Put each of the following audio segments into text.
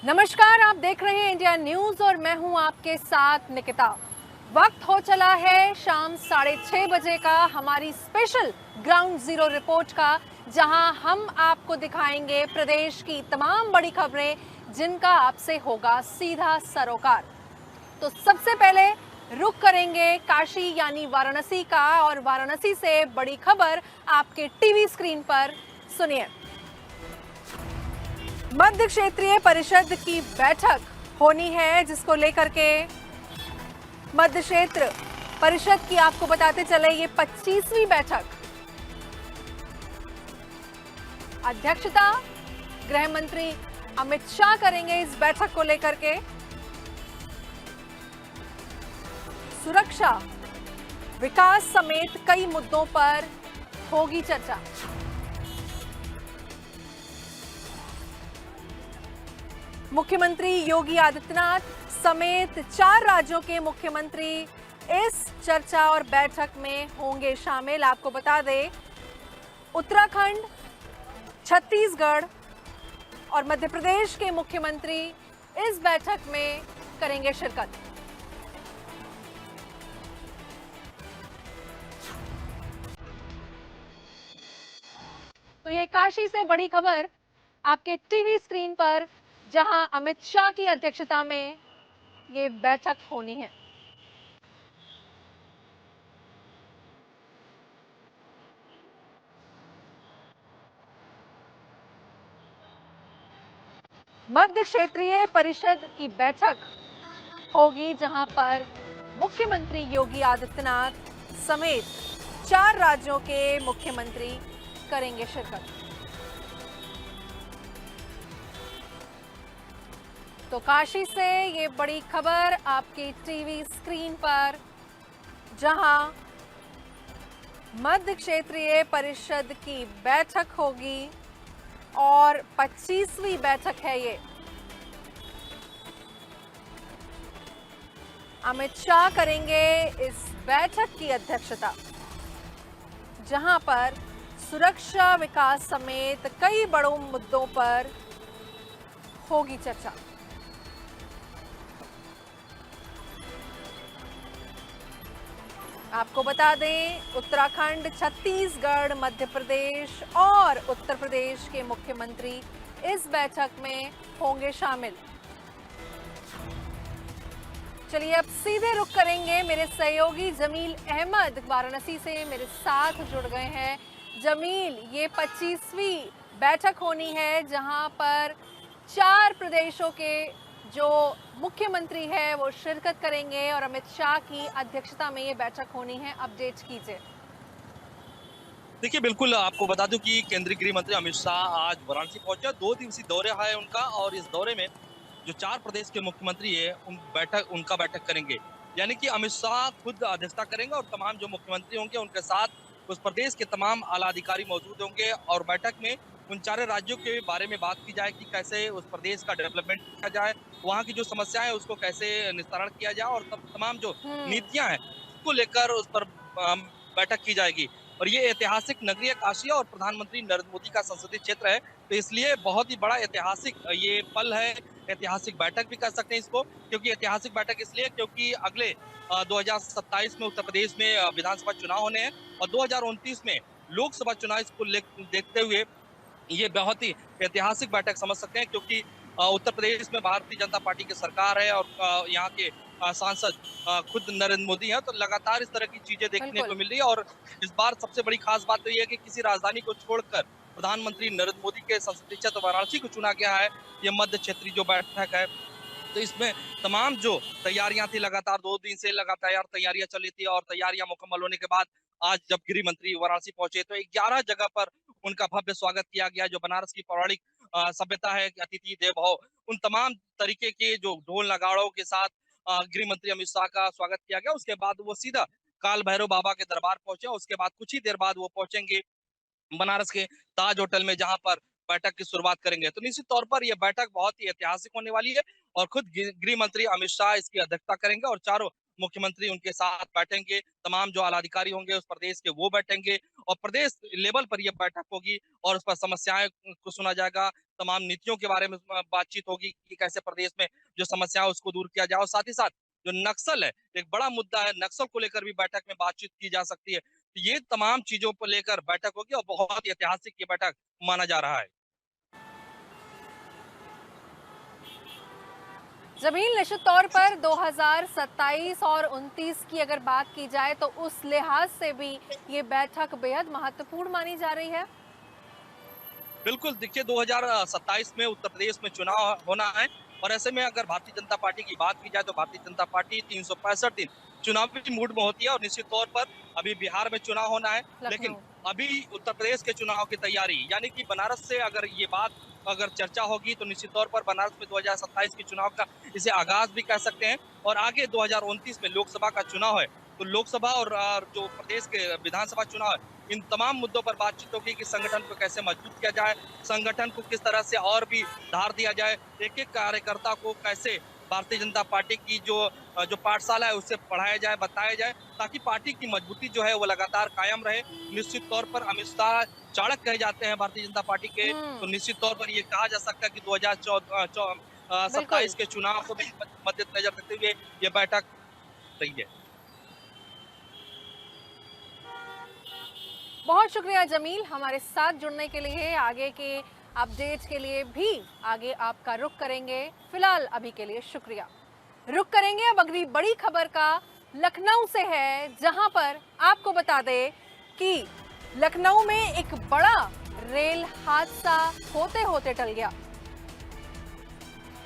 नमस्कार, आप देख रहे हैं इंडिया न्यूज और मैं हूं आपके साथ निकिता। वक्त हो चला है शाम 6:30 बजे का हमारी स्पेशल ग्राउंड जीरो रिपोर्ट का, जहां हम आपको दिखाएंगे प्रदेश की तमाम बड़ी खबरें जिनका आपसे होगा सीधा सरोकार। तो सबसे पहले रुख करेंगे काशी यानी वाराणसी का, और वाराणसी से बड़ी खबर आपके टीवी स्क्रीन पर सुनिए। मध्य क्षेत्रीय परिषद की बैठक होनी है, जिसको लेकर के मध्य क्षेत्र परिषद की आपको बताते चले ये 25वीं बैठक। अध्यक्षता गृह मंत्री अमित शाह करेंगे इस बैठक को लेकर के। सुरक्षा, विकास समेत कई मुद्दों पर होगी चर्चा। मुख्यमंत्री योगी आदित्यनाथ समेत 4 राज्यों के मुख्यमंत्री इस चर्चा और बैठक में होंगे शामिल। आपको बता दें, उत्तराखंड, छत्तीसगढ़ और मध्य प्रदेश के मुख्यमंत्री इस बैठक में करेंगे शिरकत। तो ये काशी से बड़ी खबर आपके टीवी स्क्रीन पर, जहां अमित शाह की अध्यक्षता में ये बैठक होनी है। मध्य क्षेत्रीय परिषद की बैठक होगी, जहां पर मुख्यमंत्री योगी आदित्यनाथ समेत 4 राज्यों के मुख्यमंत्री करेंगे शिरकत। तो काशी से ये बड़ी खबर आपकी टीवी स्क्रीन पर, जहां मध्य क्षेत्रीय परिषद की बैठक होगी और 25वीं बैठक है ये। अमित शाह करेंगे इस बैठक की अध्यक्षता, जहां पर सुरक्षा, विकास समेत कई बड़ों मुद्दों पर होगी चर्चा। आपको बता दें, उत्तराखंड, छत्तीसगढ़, मध्य प्रदेश और उत्तर प्रदेश के मुख्यमंत्री इस बैठक में होंगे शामिल। चलिए अब सीधे रुख करेंगे, मेरे सहयोगी जमील अहमद वाराणसी से मेरे साथ जुड़ गए हैं। जमील, ये 25वीं बैठक होनी है, जहां पर 4 प्रदेशों के जो मुख्यमंत्री है वो शिरकत करेंगे और अमित शाह की अध्यक्षता में ये बैठक होनी है। अपडेट कीजिए। देखिए, बिल्कुल आपको बता दूं कि केंद्रीय गृह मंत्री अमित शाह आज वाराणसी पहुंचे। 2 दिवसीय दौरे है उनका, और इस दौरे में जो 4 प्रदेश के मुख्यमंत्री है उनका बैठक करेंगे। यानी कि अमित शाह खुद अध्यक्षता करेंगे और तमाम जो मुख्यमंत्री होंगे उनके साथ उस प्रदेश के तमाम आला अधिकारी मौजूद होंगे, और बैठक में उन 4 राज्यों के बारे में बात की जाए कि कैसे उस प्रदेश का डेवलपमेंट किया जाए, वहाँ की जो समस्याएं है उसको कैसे निस्तारण किया जाए, और तमाम जो नीतियां हैं उसको लेकर उस पर बैठक की जाएगी। और ये ऐतिहासिक नगरी है काशी, और प्रधानमंत्री नरेंद्र मोदी का संसदीय क्षेत्र है, तो इसलिए बहुत ही बड़ा ऐतिहासिक ये पल है। ऐतिहासिक बैठक भी कर सकते हैं इसको, क्योंकि ऐतिहासिक बैठक इसलिए क्योंकि अगले 2027 में उत्तर प्रदेश में विधानसभा चुनाव होने हैं, और 2029 में लोकसभा चुनाव इसको देखते हुए ये बहुत ही ऐतिहासिक बैठक समझ सकते हैं, क्योंकि उत्तर प्रदेश में भारतीय जनता पार्टी की सरकार है, और यहाँ के सांसद खुद नरेंद्र मोदी हैं, तो लगातार इस तरह की चीजें देखने को बिल्कुल। मिल रही है। और इस बार सबसे बड़ी खास बात तो ये है कि किसी राजधानी को छोड़कर प्रधानमंत्री नरेंद्र मोदी के संसदीय क्षेत्र वाराणसी को चुना गया है। ये मध्य क्षेत्रीय जो बैठक है, तो इसमें तमाम जो तैयारियां थी, लगातार 2 दिन से लगातार तैयारियां चली थी, और तैयारियां मुकम्मल होने के बाद आज जब गृह मंत्री वाराणसी पहुंचे तो 11 जगह पर उनका भव्य स्वागत किया गया। जो बनारस की पौराणिक सभ्यता है कि अतिथि देवो भव, उन तमाम तरीके के जो ढोल नगाड़ों के साथ गृह मंत्री अमित शाह का स्वागत किया गया। उसके बाद वो सीधा काल भैरव बाबा के दरबार पहुंचे, उसके बाद कुछ ही देर बाद वो पहुंचेंगे बनारस के ताज होटल में, जहां पर बैठक की शुरुआत करेंगे। तो निश्चित तौर पर यह बैठक बहुत ही ऐतिहासिक होने वाली है, और खुद गृह मंत्री अमित शाह इसकी अध्यक्षता करेंगे, और चारों मुख्यमंत्री उनके साथ बैठेंगे। तमाम जो आला अधिकारी होंगे उस प्रदेश के वो बैठेंगे, और प्रदेश लेवल पर यह बैठक होगी और उस पर समस्याएं को सुना जाएगा। तमाम नीतियों के बारे में बातचीत होगी कि कैसे प्रदेश में जो समस्या है उसको दूर किया जाए, और साथ ही साथ जो नक्सल है, एक बड़ा मुद्दा है, नक्सल को लेकर भी बैठक में बातचीत की जा सकती है। तो ये तमाम चीजों को लेकर बैठक होगी और बहुत ही ऐतिहासिक ये बैठक माना जा रहा है। जमील, निश्चित तौर पर 2027 और 29 की अगर बात की जाए तो उस लिहाज से भी ये बैठक बेहद महत्वपूर्ण मानी जा रही है। बिल्कुल, देखिए 2027 में उत्तर प्रदेश में चुनाव होना है, और ऐसे में अगर भारतीय जनता पार्टी की बात की जाए तो भारतीय जनता पार्टी 365 दिन चुनावी मूड में होती है, और निश्चित तौर पर अभी बिहार में चुनाव होना है, लेकिन अभी उत्तर प्रदेश के चुनाव की तैयारी, यानी कि बनारस से अगर ये बात अगर चर्चा होगी तो निश्चित तौर पर बनारस में 2027 के चुनाव का इसे आगाज भी कह सकते हैं। और आगे 2029 में लोकसभा का चुनाव है, तो लोकसभा और जो प्रदेश के विधानसभा चुनाव है, इन तमाम मुद्दों पर बातचीत होगी कि संगठन को कैसे मजबूत किया जाए, संगठन को किस तरह से और भी धार दिया जाए, एक एक कार्यकर्ता को कैसे भारतीय जनता पार्टी की जो पाठशाला है उससे पढ़ाया जाए, बताया जाए, ताकि पार्टी की मजबूती जो है वो लगातार कायम रहे। निश्चित तौर पर अमित शाह चाणक्य कहे जाते हैं भारतीय जनता पार्टी के, तो निश्चित तौर पर ये कहा जा सकता है कि 2027 के चुनाव को भी मद्देनजर रखते हुए ये बैठक रही है। बहुत शुक्रिया जमील, हमारे साथ जुड़ने के लिए। आगे के अपडेट्स के लिए भी आगे आपका रुख करेंगे। फिलहाल अभी के लिए शुक्रिया। रुख करेंगे अब अगली बड़ी खबर का, लखनऊ से है, जहां पर आपको बता दें कि लखनऊ में एक बड़ा रेल हादसा होते होते टल गया।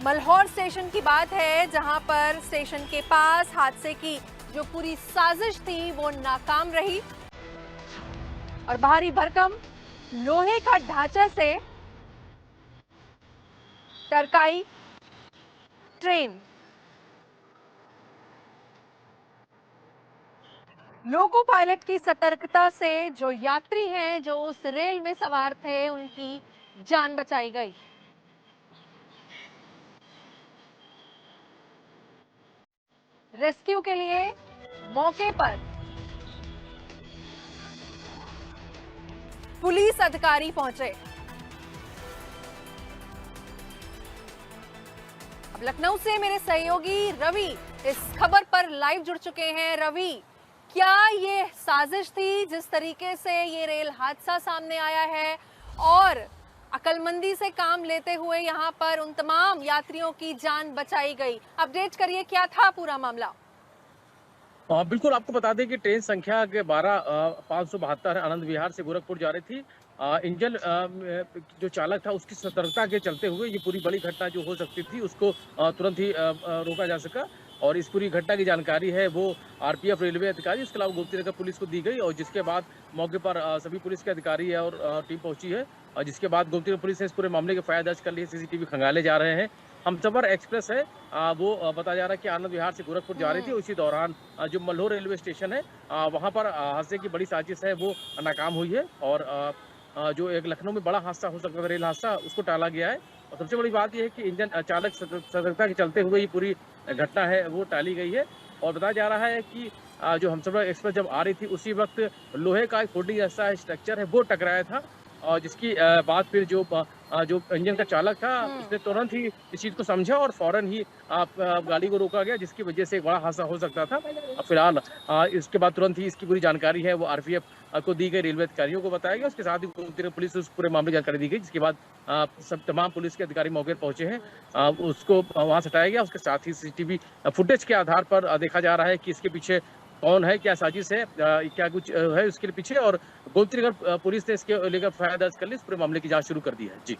मल्हौर स्टेशन की बात है, जहां पर स्टेशन के पास हादसे की जो पूरी साजिश थी वो नाकाम रही, और भारी भरकम लोहे का ढांचा से टरकाई ट्रेन। लोको पायलट की सतर्कता से जो यात्री हैं, जो उस रेल में सवार थे, उनकी जान बचाई गई। रेस्क्यू के लिए मौके पर पुलिस अधिकारी पहुंचे। अब लखनऊ से मेरे सहयोगी रवि इस खबर पर लाइव जुड़ चुके हैं। रवि, क्या ये साजिश थी जिस तरीके से ये रेल हादसा सामने आया है, और अकलमंदी से काम लेते हुए यहाँ पर उन तमाम यात्रियों की जान बचाई गई? अपडेट करिए, क्या था पूरा मामला? बिल्कुल, आपको बता दें कि ट्रेन संख्या के 572 आनंद विहार से गोरखपुर जा रही थी। इंजन जो चालक था उसकी सतर्कता के चलते हुए ये पूरी बड़ी घटना जो हो सकती थी उसको तुरंत ही रोका जा सका, और इस पूरी घटना की जानकारी है वो आरपीएफ रेलवे अधिकारी, इसके अलावा गोमती नगर पुलिस को दी गई, और जिसके बाद मौके पर सभी पुलिस के अधिकारी है और टीम पहुंची है, और जिसके बाद गोमती नगर पुलिस ने इस पूरे मामले के एफआईआर दर्ज कर लिए, सीसीटीवी खंगाले जा रहे हैं। हमसफर एक्सप्रेस है वो बताया जा रहा है कि आनंद विहार से गोरखपुर जा रही थी, उसी दौरान जो मल्हौर रेलवे स्टेशन है वहाँ पर हादसे की बड़ी साजिश है वो नाकाम हुई है, और जो एक लखनऊ में बड़ा हादसा हो सकता था, रेल हादसा, उसको टाला गया है। और सबसे बड़ी बात यह है कि इंजन चालक सतर्कता के चलते हुए ये पूरी घटना है वो टाली गई है। और बताया जा रहा है कि जो हमसफर एक्सप्रेस जब आ रही थी उसी वक्त लोहे का एक होल्डिंग जैसा स्ट्रक्चर है वो टकराया था, और जिसकी बाद फिर जो इंजन का चालक था उसने तुरंत ही इस चीज़ को समझा और फौरन ही गाड़ी को रोका गया, जिसकी वजह से एक बड़ा हादसा हो सकता था। फिलहाल इसके बाद तुरंत ही इसकी पूरी जानकारी है वो आरपीएफ को दी गई, रेलवे अधिकारियों को बताया गया, उसके साथ ही पुलिस उस पूरे मामले की जानकारी दी गई, जिसके बाद सब तमाम पुलिस के अधिकारी मौके पर पहुंचे हैं, उसको वहाँ से हटाया गया। उसके साथ ही सीसीटीवी फुटेज के आधार पर देखा जा रहा है कि इसके पीछे कौन है, क्या साजिश है, क्या कुछ है उसके पीछे, और गोमती नगर पुलिस ने इसके लेकर एफआईआर दर्ज कर ली, इस पूरे मामले की जांच शुरू कर दी है। जी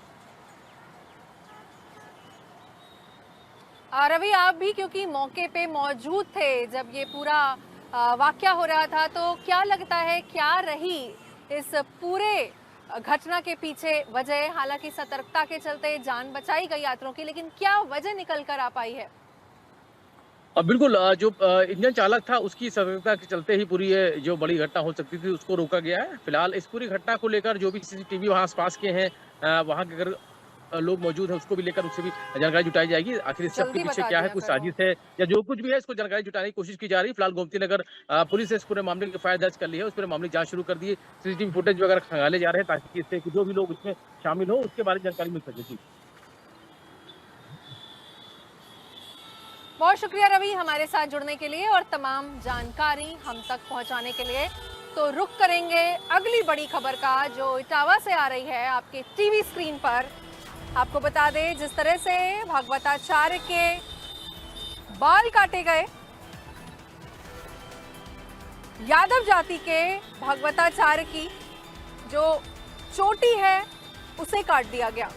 रवि, आप भी क्योंकि मौके पे मौजूद थे जब ये पूरा वाकया हो रहा था, तो क्या लगता है क्या रही इस पूरे घटना के पीछे वजह? हालांकि सतर्कता के चलते जान बचाई गई यात्रियों की, लेकिन क्या वजह निकल कर आ पाई है? बिल्कुल, जो इंजन चालक था उसकी सतर्कता के चलते ही पूरी ये जो बड़ी घटना हो सकती थी उसको रोका गया है। फिलहाल इस पूरी घटना को लेकर जो भी सीसीटीवी वहाँ आसपास के हैं वहाँ के अगर लोग मौजूद हैं उसको भी लेकर उससे भी जानकारी जुटाई जाएगी। आखिर इस सब के जल्दी पीछे बता क्या है, दिया कुछ करो। साजिश है या जो कुछ भी है, इसको जानकारी जुटाने की कोशिश की जा रही है। फिलहाल गोमती नगर पुलिस ने इस पूरे मामले की एफआईआर दर्ज कर ली है, उस पूरे मामले की जाँच शुरू कर दी है। सीसीटीवी फुटेज वगैरह खंगाले जा रहे हैं ताकि इससे जो भी लोग इसमें शामिल हो उसके बारे में जानकारी मिल सके। जी। बहुत शुक्रिया रवि हमारे साथ जुड़ने के लिए और तमाम जानकारी हम तक पहुंचाने के लिए। तो रुख करेंगे अगली बड़ी खबर का जो इटावा से आ रही है आपके टीवी स्क्रीन पर। आपको बता दें जिस तरह से भागवताचार्य के बाल काटे गए, यादव जाति के भागवताचार्य की जो चोटी है उसे काट दिया गया।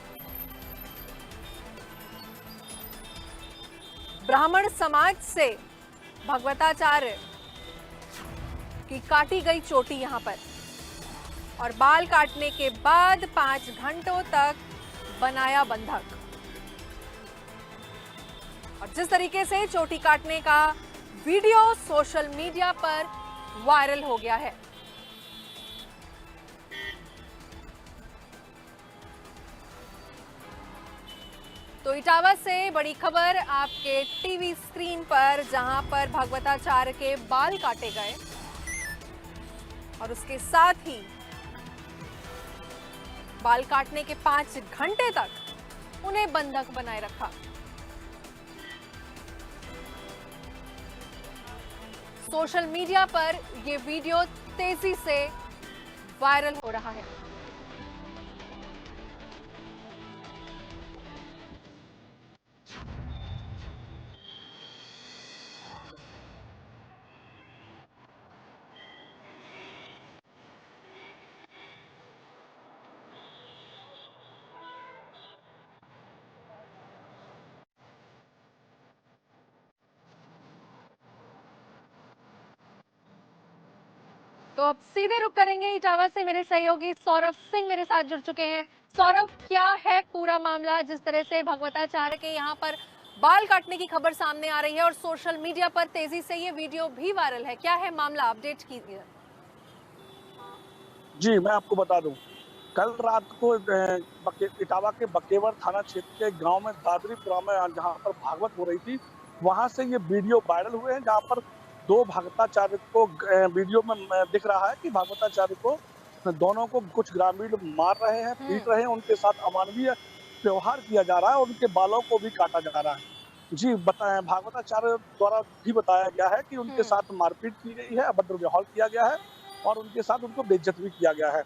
ब्राह्मण समाज से भागवताचार्य की काटी गई चोटी यहां पर, और बाल काटने के बाद 5 घंटों तक बनाया बंधक। और जिस तरीके से चोटी काटने का वीडियो सोशल मीडिया पर वायरल हो गया है। तो इटावा से बड़ी खबर आपके टीवी स्क्रीन पर, जहां पर भागवताचार्य के बाल काटे गए और उसके साथ ही बाल काटने के 5 घंटे तक उन्हें बंधक बनाए रखा। सोशल मीडिया पर यह वीडियो तेजी से वायरल हो रहा है। तो अब सीधे रुक करेंगे इटावा से। मेरे सहयोगी सौरभ सिंह मेरे साथ जुड़ चुके हैं। सौरभ, क्या है पूरा मामला जिस तरह से भागवताचार्य के यहाँ पर बाल काटने की खबर सामने आ रही है और सोशल मीडिया पर तेजी से ये वीडियो भी वायरल है? क्या है मामला, अपडेट कीजिए। जी, मैं आपको बता दूं, कल रात को इटावा के बकेवर थाना क्षेत्र के गांव में दादरीपुरा में जहां पर भागवत हो रही थी, वहां से ये वीडियो वायरल हुए हैं, जहां पर 2 भागवताचार्य को वीडियो में दिख रहा है कि भागवताचार्य को दोनों को कुछ ग्रामीण मार रहे हैं, पीट रहे हैं, उनके साथ अमानवीय व्यवहार किया जा रहा है और उनके बालों को भी काटा जा रहा है। जी, भागवताचार्य द्वारा भी बताया गया है कि उनके साथ मारपीट की गई है, अभद्र व्यवहार किया गया है और उनके साथ उनको बेइज्जत भी किया गया है।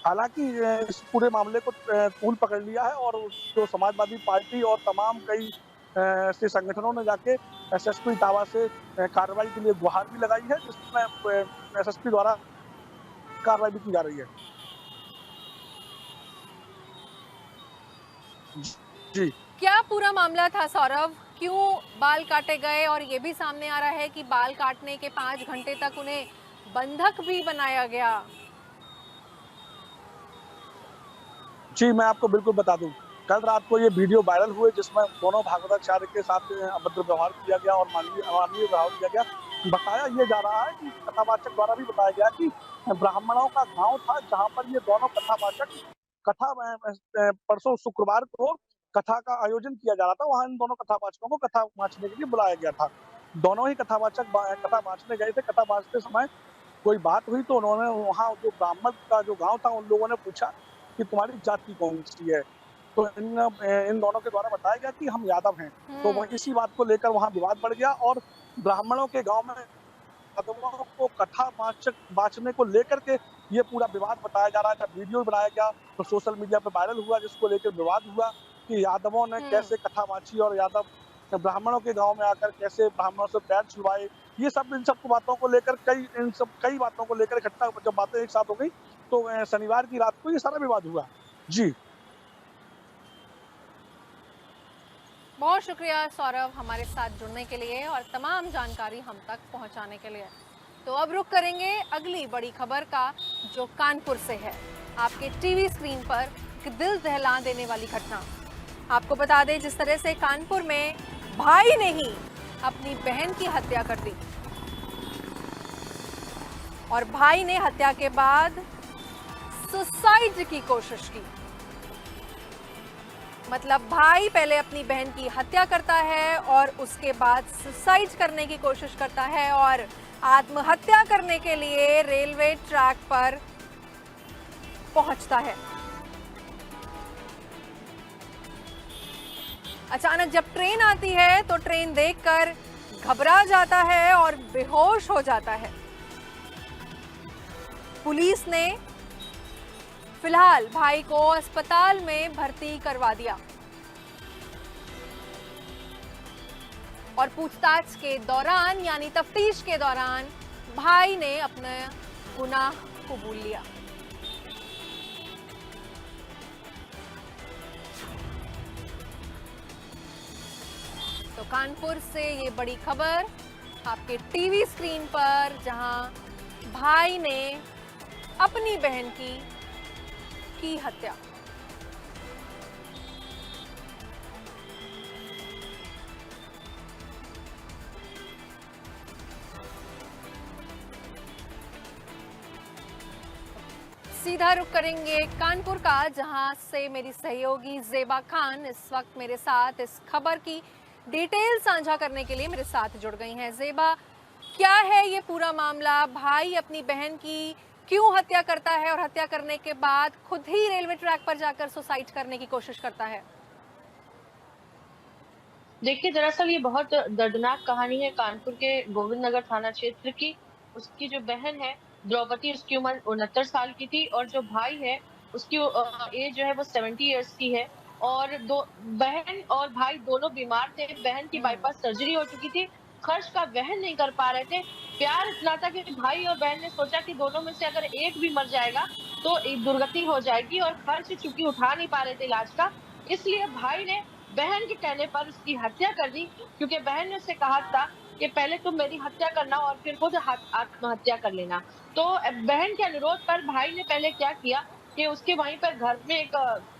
हालांकि इस पूरे मामले को तूल पकड़ लिया है और जो समाजवादी पार्टी और तमाम कई ऐसे संगठनों ने जाके एसएसपी इटावा से कार्रवाई के लिए गुहार भी लगाई है, जिसमें एसएसपी द्वारा कार्रवाई भी की जा रही है। जी, क्या पूरा मामला था सौरभ? क्यों बाल काटे गए? और ये भी सामने आ रहा है कि बाल काटने के 5 घंटे तक उन्हें बंधक भी बनाया गया। जी, मैं आपको बिल्कुल बता दूं, कल रात को ये वीडियो वायरल हुए जिसमें दोनों भागवताचार्य के साथ अभद्र व्यवहार किया गया और अमानवीय व्यवहार किया गया। बताया ये जा रहा है कि कथावाचक द्वारा भी बताया गया कि ब्राह्मणों का गांव था जहां पर ये दोनों कथावाचक परसों शुक्रवार को कथा का आयोजन किया जा रहा था। वहां इन दोनों कथावाचकों को कथा वाचने के लिए बुलाया गया था। दोनों ही कथावाचक कथा वाचने गए थे। कथा वाचते समय कोई बात हुई तो उन्होंने वहाँ जो ब्राह्मण का जो गाँव था उन लोगों ने पूछा कि तुम्हारी जाति कौन सी है, तो इन दोनों के द्वारा बताया गया कि हम यादव हैं। तो वो इसी बात को लेकर वहाँ विवाद बढ़ गया और ब्राह्मणों के गांव में यादवों को कथा वाचने को लेकर के ये पूरा विवाद बताया जा रहा है। जब वीडियो बनाया गया तो सोशल मीडिया पर वायरल हुआ, जिसको लेकर विवाद हुआ कि यादवों ने कैसे कथा वाची और यादव ब्राह्मणों के गाँव में आकर कैसे ब्राह्मणों से पैर छुड़वाए। ये सब इन सब बातों को लेकर कई बातों को लेकर इकट्ठा जब बातें एक साथ हो गई तो शनिवार की रात को ये सारा विवाद हुआ। जी, बहुत शुक्रिया सौरभ हमारे साथ जुड़ने के लिए और तमाम जानकारी हम तक पहुंचाने के लिए। तो अब रुक करेंगे अगली बड़ी खबर का जो कानपुर से है। आपके टीवी स्क्रीन पर एक दिल दहला देने वाली घटना। आपको बता दें जिस तरह से कानपुर में भाई ने ही अपनी बहन की हत्या कर दी और भाई ने हत्या के बाद सुसाइड की कोशिश की। मतलब भाई पहले अपनी बहन की हत्या करता है और उसके बाद सुसाइड करने की कोशिश करता है और आत्महत्या करने के लिए रेलवे ट्रैक पर पहुंचता है। अचानक जब ट्रेन आती है तो ट्रेन देखकर घबरा जाता है और बेहोश हो जाता है। पुलिस ने फिलहाल भाई को अस्पताल में भर्ती करवा दिया और पूछताछ के दौरान यानी तफ्तीश के दौरान भाई ने अपना गुनाह कबूल लिया। तो कानपुर से ये बड़ी खबर आपके टीवी स्क्रीन पर, जहां भाई ने अपनी बहन की हत्या। सीधा रुख करेंगे कानपुर का, जहां से मेरी सहयोगी ज़ेबा खान इस वक्त मेरे साथ इस खबर की डिटेल साझा करने के लिए मेरे साथ जुड़ गई हैं। ज़ेबा, क्या है ये पूरा मामला? भाई अपनी बहन की क्यों हत्या करता है और हत्या करने के बाद खुद ही रेलवे ट्रैक पर जाकर सुसाइड करने की कोशिश करता है? देखिए, दरअसल ये बहुत दर्दनाक कहानी है कानपुर के गोविंद नगर थाना क्षेत्र की। उसकी जो बहन है द्रौपदी, उसकी उम्र 69 साल की थी और जो भाई है उसकी एज जो है वो 70 इयर्स की है। और दो बहन और भाई दोनों बीमार थे। बहन की बाईपास सर्जरी हो चुकी थी, खर्च का वहन नहीं कर पा रहे थे। प्यार इतना था कि भाई और बहन ने सोचा कि दोनों में से अगर एक भी मर जाएगा तो एक दुर्गति हो जाएगी और खर्च चूंकि उठा नहीं पा रहे थे इलाज का, इसलिए भाई ने बहन के कहने पर उसकी हत्या कर दी। क्योंकि बहन ने उससे कहा था कि पहले तुम मेरी हत्या करना और फिर खुद आत्महत्या कर लेना। तो बहन के अनुरोध पर भाई ने पहले क्या किया कि उसके वहीं पर घर में एक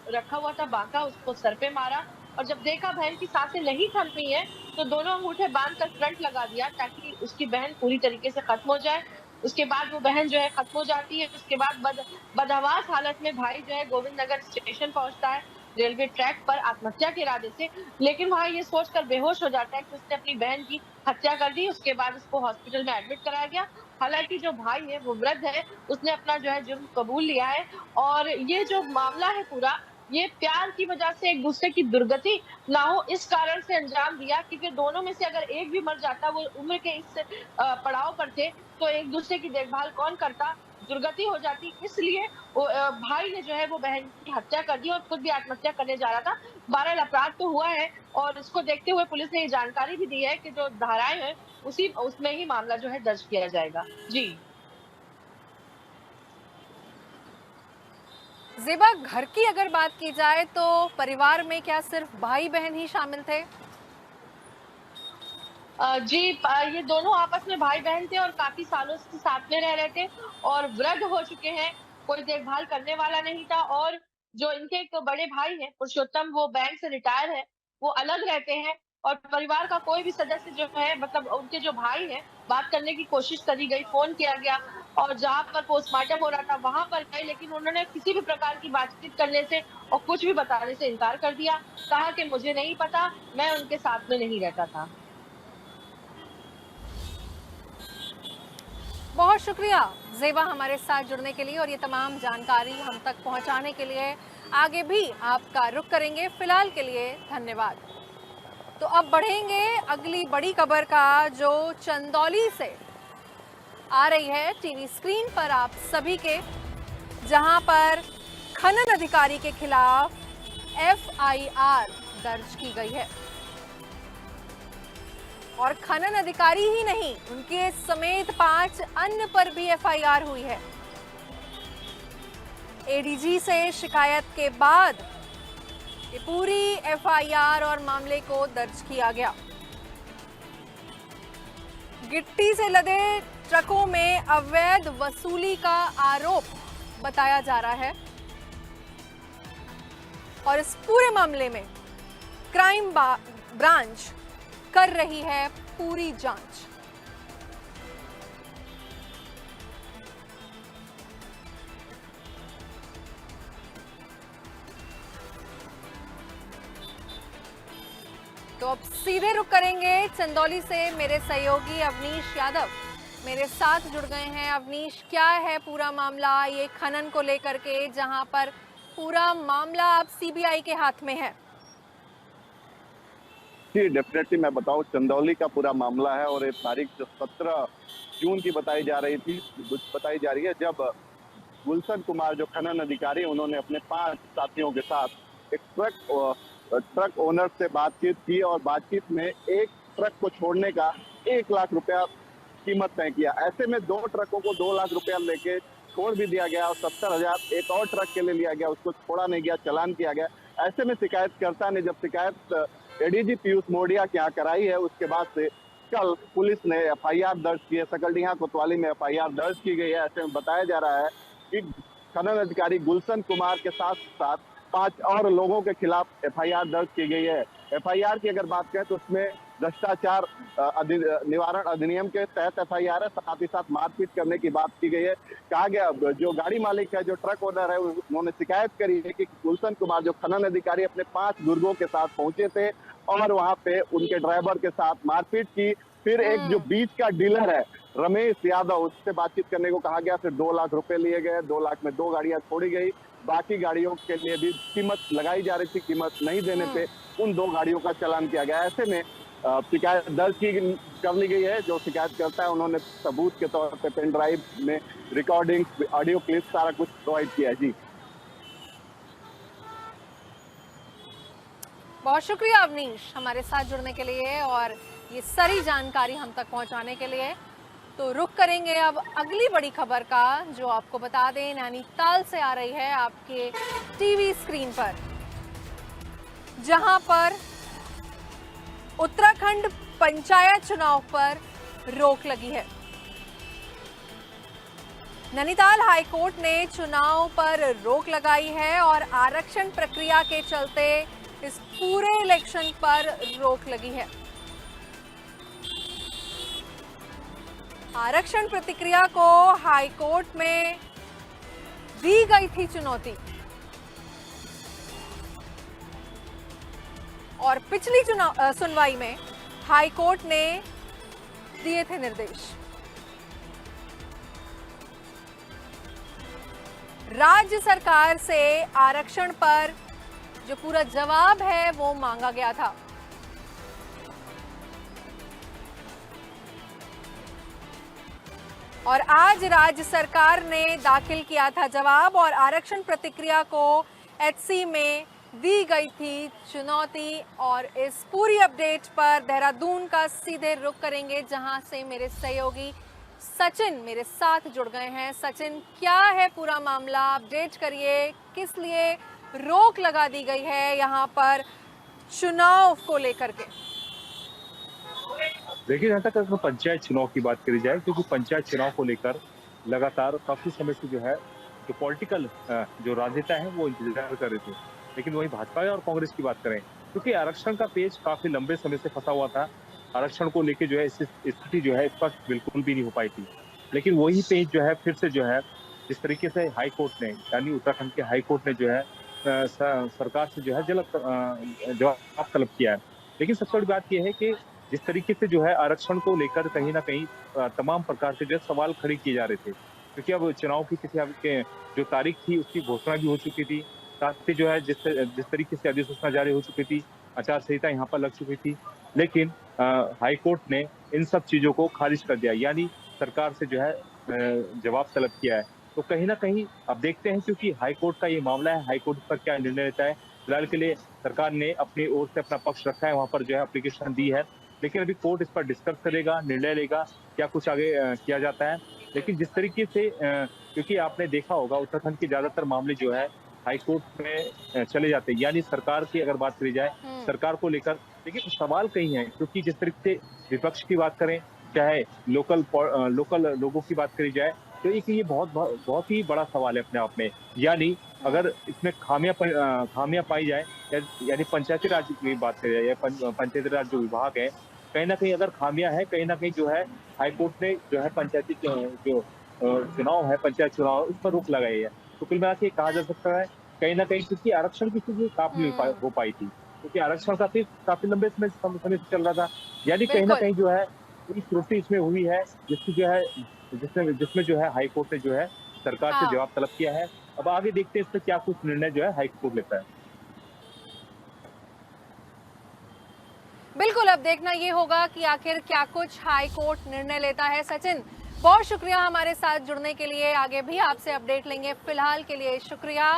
रखा हुआ था बांका, उसको सर पे मारा और जब देखा बहन की सांसें नहीं थम रही है तो दोनों अंगूठे बांधकर करंट लगा दिया ताकि उसकी बहन पूरी तरीके से खत्म हो जाए। उसके बाद वो बहन जो है खत्म हो जाती है। उसके बाद बदहवास हालत में भाई जो है गोविंद नगर स्टेशन पहुंचता है रेलवे ट्रैक पर आत्महत्या के इरादे से, लेकिन वहां ये सोचकर बेहोश हो जाता है कि उसने अपनी बहन की हत्या कर दी। उसके बाद उसको हॉस्पिटल में एडमिट कराया गया। हालांकि जो भाई है वो वृद्ध है, उसने अपना जो है जुर्म कबूल लिया है और ये जो मामला है पूरा, ये प्यार की वजह से एक दूसरे की दुर्गति ना हो इस कारण से अंजाम दिया। क्योंकि दोनों में से अगर एक भी मर जाता, वो उम्र के इस पड़ाव पर थे, तो एक दूसरे की देखभाल कौन करता, दुर्गति हो जाती। इसलिए भाई ने जो है वो बहन की हत्या कर दी और खुद भी आत्महत्या करने जा रहा था। 12 अपराध तो हुआ है और इसको देखते हुए पुलिस ने ये जानकारी भी दी है कि जो धाराएं हैं उसमें ही मामला जो है दर्ज किया जाएगा। जी ज़ेबा, घर की अगर बात की जाए तो परिवार में क्या सिर्फ भाई बहन ही शामिल थे? जी, ये दोनों आपस में भाई बहन थे और काफी सालों से साथ में रह रहे थे और वृद्ध हो चुके हैं, कोई देखभाल करने वाला नहीं था। और जो इनके एक बड़े भाई हैं पुरुषोत्तम, वो बैंक से रिटायर है, वो अलग रहते हैं और परिवार का कोई भी सदस्य जो है, मतलब उनके जो भाई हैं, बात करने की कोशिश करी गई, फोन किया गया और जहाँ पर पोस्टमार्टम हो रहा था वहां पर गए, लेकिन उन्होंने किसी भी प्रकार की बातचीत करने से और कुछ भी बताने से इनकार कर दिया। कहा कि मुझे नहीं पता, मैं उनके साथ में नहीं रहता था। बहुत शुक्रिया ज़ेबा हमारे साथ जुड़ने के लिए और ये तमाम जानकारी हम तक पहुंचाने के लिए। आगे भी आपका रुख करेंगे। फिलहाल के लिए धन्यवाद। तो अब बढ़ेंगे अगली बड़ी खबर का, जो चंदौली से आ रही है टीवी स्क्रीन पर आप सभी के, जहां पर खनन अधिकारी के खिलाफ FIR दर्ज की गई है और खनन अधिकारी ही नहीं, उनके समेत 5 अन्य पर भी FIR हुई है। ADG से शिकायत के बाद ये पूरी FIR और मामले को दर्ज किया गया। गिट्टी से लदे ट्रकों में अवैध वसूली का आरोप बताया जा रहा है और इस पूरे मामले में क्राइम ब्रांच कर रही है पूरी जांच। अब सीधे रुक करेंगे चंदौली से। मेरे सहयोगी अवनीश यादव मेरे साथ जुड़ गए हैं। अवनीश, क्या है पूरा मामला ये खनन को लेकर के, जहां पर पूरा मामला अब सीबीआई के हाथ में है? जी डेफिनेटली मैं बताऊं, चंदौली का पूरा मामला है और ये तारीख जो 17 जून की बताई जा रही है, जब गुलशन कुमार जो खनन अधिकारी, उन्होंने अपने 5 साथियों के साथ एक ट्रक ओनर से बातचीत की और बातचीत में एक ट्रक को छोड़ने का 1 लाख रुपया कीमत तय किया। ऐसे में 2 ट्रकों को 2 लाख रुपया लेके छोड़ भी दिया गया और 70,000 एक और ट्रक के लिए लिया गया, उसको छोड़ा नहीं गया, चालान किया गया। ऐसे में शिकायतकर्ता ने जब शिकायत एडीजी पीयूष मोडिया के यहाँ कराई है, उसके बाद से कल पुलिस ने एफआईआर दर्ज की है। सकलडीहा कोतवाली में एफआईआर दर्ज की गई है। ऐसे में बताया जा रहा है कि खनन अधिकारी गुलशन कुमार के साथ साथ 5 और लोगों के खिलाफ एफआईआर दर्ज की गई है। एफआईआर की अगर बात करें तो उसमें भ्रष्टाचार निवारण अधिनियम के तहत एफआईआर है, साथ ही साथ मारपीट करने की बात की गई है। कहा गया जो गाड़ी मालिक है, जो ट्रक ओनर है, उन्होंने शिकायत करी है कि गुलशन कुमार जो खनन अधिकारी अपने 5 गुर्गों के साथ पहुंचे थे और वहां पे उनके ड्राइवर के साथ मारपीट की। फिर एक जो बीच का डीलर है रमेश यादव, उससे बातचीत करने को कहा गया। फिर 2 लाख रुपए लिए गए। 2 लाख में 2 गाड़ियां छोड़ी गई। बाकी गाड़ियों के लिए भी कीमत लगाई जा रही थी। कीमत नहीं देने पे उन 2 गाड़ियों का चालान किया गया। ऐसे में शिकायत दर्ज कर ली गई है। जो शिकायत करता है उन्होंने सबूत के तौर पे पेन ड्राइव में रिकॉर्डिंग, ऑडियो क्लिप सारा कुछ प्रोवाइड किया है। जी बहुत शुक्रिया अवनीश हमारे साथ जुड़ने के लिए और ये सारी जानकारी हम तक पहुंचाने के लिए। तो रुक करेंगे अब अगली बड़ी खबर का, जो आपको बता दें नैनीताल से आ रही है आपके टीवी स्क्रीन पर, जहां पर उत्तराखंड पंचायत चुनाव पर रोक लगी है। नैनीताल हाईकोर्ट ने चुनाव पर रोक लगाई है और आरक्षण प्रक्रिया के चलते इस पूरे इलेक्शन पर रोक लगी है। आरक्षण प्रतिक्रिया को हाईकोर्ट में दी गई थी चुनौती और पिछली सुनवाई में हाईकोर्ट ने दिए थे निर्देश। राज्य सरकार से आरक्षण पर जो पूरा जवाब है वो मांगा गया था। और आज राज्य सरकार ने दाखिल किया था जवाब और आरक्षण प्रतिक्रिया को एचसी में दी गई थी चुनौती। और इस पूरी अपडेट पर देहरादून का सीधे रुख करेंगे, जहां से मेरे सहयोगी सचिन मेरे साथ जुड़ गए हैं। सचिन, क्या है पूरा मामला? अपडेट करिए, किस लिए रोक लगा दी गई है यहाँ पर चुनाव को लेकर के? देखिए, जहाँ तक अगर पंचायत चुनाव की बात करी जाए, क्योंकि पंचायत चुनाव को लेकर लगातार काफी समय से जो है जो पॉलिटिकल जो राजनेता है वो इंतजार कर रहे थे। लेकिन वही भाजपा और कांग्रेस की बात करें, क्योंकि आरक्षण का पेच काफी लंबे समय से फंसा हुआ था। आरक्षण को लेकर जो है स्थिति जो है स्पष्ट बिल्कुल भी नहीं हो पाई थी। लेकिन वही पेच जो है फिर से जो है जिस तरीके से हाई कोर्ट ने, यानी उत्तराखंड के हाई कोर्ट ने जो है सरकार से जो है जवाब तलब किया है। लेकिन सबसे बड़ी बात यह है कि जिस तरीके से जो है आरक्षण को लेकर कहीं ना कहीं तमाम प्रकार से जो है सवाल खड़े किए जा रहे थे, क्योंकि अब चुनाव की किसी जो तारीख थी उसकी घोषणा भी हो चुकी थी। साथ ही जो है जिस तरीके से अधिसूचना जारी हो चुकी थी, आचार संहिता यहाँ पर लग चुकी थी। लेकिन हाई कोर्ट ने इन सब चीजों को खारिज कर दिया, यानी सरकार से जो है जवाब तलब किया है। तो कहीं ना कहीं अब देखते हैं, क्योंकि हाई कोर्ट का ये मामला है, हाई कोर्ट पर क्या निर्णय लेता है। फिलहाल के लिए सरकार ने अपनी ओर से अपना पक्ष रखा है, वहां पर जो है एप्लीकेशन दी है। लेकिन अभी कोर्ट इस पर डिस्कस करेगा, निर्णय लेगा क्या कुछ आगे किया जाता है। लेकिन जिस तरीके से क्योंकि आपने देखा होगा उत्तराखंड के ज्यादातर मामले जो है हाई कोर्ट में चले जाते हैं, यानी सरकार की अगर बात करी जाए सरकार को लेकर। लेकिन सवाल कहीं है, क्योंकि जिस तरीके से विपक्ष की बात करें, चाहे लोकल लोगों की बात करी जाए, तो ये बहुत ही बड़ा सवाल है अपने आप में। यानी अगर इसमें खामियां पाई जाए, यानी पंचायती राज की बात करी जाए या पंचायती राज जो विभाग है, कहीं ना कहीं अगर खामियां है, कहीं ना कहीं जो है हाईकोर्ट ने जो है पंचायती जो चुनाव है, पंचायत चुनाव, उस पर रोक लगाई है। तो कुल मिला के कहा जा सकता है कहीं ना कहीं, क्योंकि आरक्षण की स्थिति काफी हो पाई थी। क्योंकि आरक्षण काफी लंबे समय से चल रहा था। यानी कहीं ना बिल्कुल। कहीं जो है कोई त्रुटि इसमें हुई है, जिसकी जो है जिसमें जो है हाई कोर्ट ने जो है सरकार से हाँ। जवाब तलब किया है। अब आगे देखते हैं इस पे क्या कुछ निर्णय जो है हाई कोर्ट लेता है। बिल्कुल, अब देखना ये होगा कि आखिर क्या कुछ हाई कोर्ट निर्णय लेता है। सचिन, बहुत शुक्रिया हमारे साथ जुड़ने के लिए, आगे भी आपसे अपडेट लेंगे। फिलहाल के लिए शुक्रिया,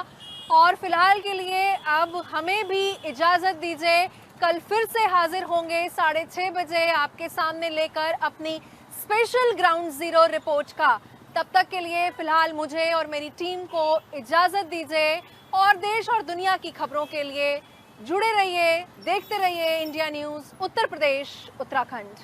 और फिलहाल के लिए अब हमें भी इजाजत दीजिए। कल फिर से हाजिर होंगे 6:30 बजे आपके सामने लेकर अपनी स्पेशल ग्राउंड जीरो रिपोर्ट का। तब तक के लिए फिलहाल मुझे और मेरी टीम को इजाजत दीजिए, और देश और दुनिया की खबरों के लिए जुड़े रहिए, देखते रहिए इंडिया न्यूज़ उत्तर प्रदेश उत्तराखंड।